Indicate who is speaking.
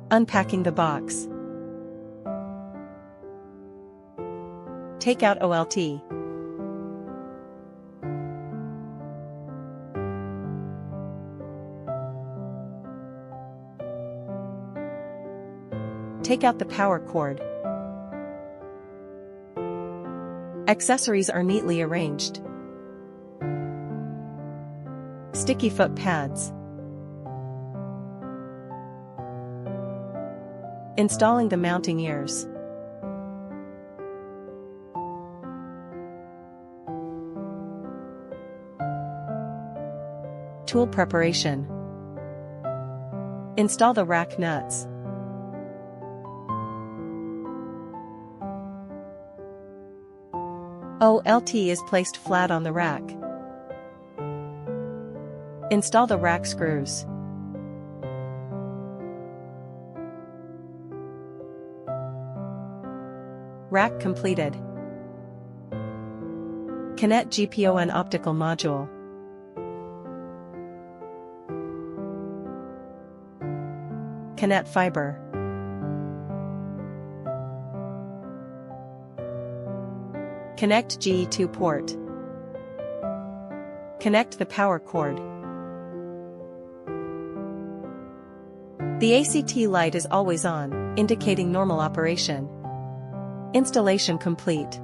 Speaker 1: Unpacking the box. Take out OLT. Take out the power cord. Accessories are neatly arranged. Sticky foot pads. Installing the mounting ears. Tool preparation. Install the rack nuts. OLT is placed flat on the rack. Install the rack screws. Rack completed. Connect GPON optical module. Connect fiber. Connect GE2 port. Connect the power cord. The ACT light is always on, indicating normal operation. Installation complete.